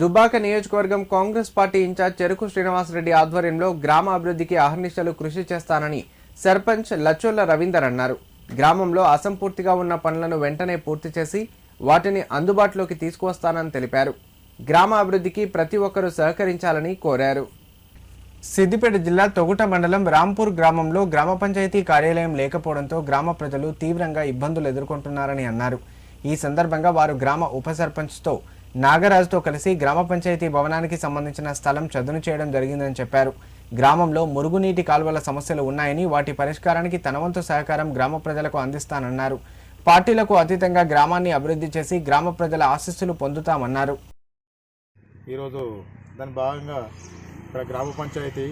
దుబ్బాక నియోజకవర్గం Congress party incharge చెరుకు శ్రీనివాసరెడ్డి ఆధ్వర్యంలో గ్రామ అభివృద్ధికి అహర్నిశలు కృషి చేస్తానని సర్పంచ్ లచ్చోళ్ల రవీందర్ అన్నారు. గ్రామంలో అసంపూర్తిగా ఉన్న పనులను వెంటనే పూర్తి చేసి వాటిని అందుబాటులోకి తీసుకువస్తానని తెలిపారు. గ్రామ అభివృద్ధికి ప్రతి ఒక్కరూ సహకరించాలని కోరారు. సిద్దిపేట జిల్లా తొగుట మండలం రాంపూర్ గ్రామంలో గ్రామ పంచాయతీ కార్యాలయం లేకపోవడంతో గ్రామ ప్రజలు తీవ్రంగా ఇబ్బందులు ఎదుర్కొంటున్నారని అన్నారు. ఈ సందర్భంగా వారు గ్రామ ఉప సర్పంచ్తో నాగరాజుతో కలిసి గ్రామ పంచాయతీ భవనానికి సంబంధించిన స్థలం చదును చేయడం జరిగిందని చెప్పారు. గ్రామంలో మురుగునీటి కాలువల సమస్యలు ఉన్నాయని వాటి పరిష్కారానికి తన వంతు సహకారం గ్రామ ప్రజలకు అందిస్తానన్నారు. పార్టీలకు అతీతంగా గ్రామాన్ని అభివృద్ధి చేసి గ్రామ ప్రజల ఆశీస్సులు పొందుతామన్నారు. ఈరోజు దాని భాగంగా ఇక్కడ గ్రామ పంచాయతీ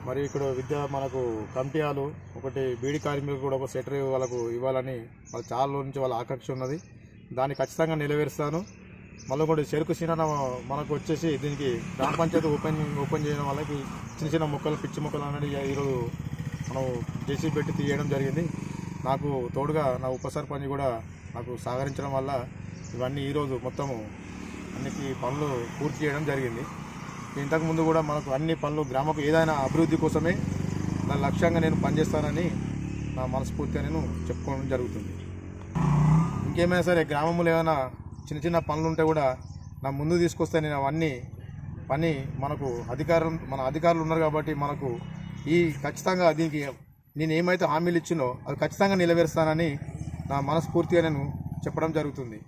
మరియు ఇక్కడ మనకు కమిటీలు ఒకటి బీడీ కార్మికులు కూడా ఒక సెటర్ వాళ్ళకు ఇవ్వాలని వాళ్ళ చాలా నుంచి వాళ్ళ ఆకాంక్ష ఉన్నది. దాన్ని ఖచ్చితంగా నెరవేరుస్తాను. మళ్ళీ కూడా చెరుకు సీన మనకు వచ్చేసి దీనికి గ్రామ పంచాయతీ ఓపెన్ చేయడం వాళ్ళకి చిన్న చిన్న మొక్కలు పిచ్చి మొక్కలు అనేది ఈరోజు మనం జేసీబీ పెట్టి తీయడం జరిగింది. నాకు తోడుగా నా ఉప సర్పంచ్ కూడా నాకు సహకరించడం వల్ల ఇవన్నీ ఈరోజు మొత్తము అన్నికి పనులు పూర్తి చేయడం జరిగింది. ఇంతకుముందు కూడా మనకు అన్ని పనులు గ్రామకు ఏదైనా అభివృద్ధి కోసమే నా లక్ష్యంగా నేను పనిచేస్తానని నా మనస్ఫూర్తిగా నేను చెప్పుకోవడం జరుగుతుంది. ఇంకేమైనా సరే గ్రామంలో ఏమైనా చిన్న చిన్న పనులు ఉంటే కూడా నా ముందు తీసుకొస్తే నేను అవన్నీ పని మనకు మన అధికారులు ఉన్నారు కాబట్టి మనకు ఖచ్చితంగా దీనికి నేను ఏమైతే హామీలు ఇచ్చినో అది ఖచ్చితంగా నెరవేరుస్తానని నా మనస్ఫూర్తిగా నేను చెప్పడం జరుగుతుంది.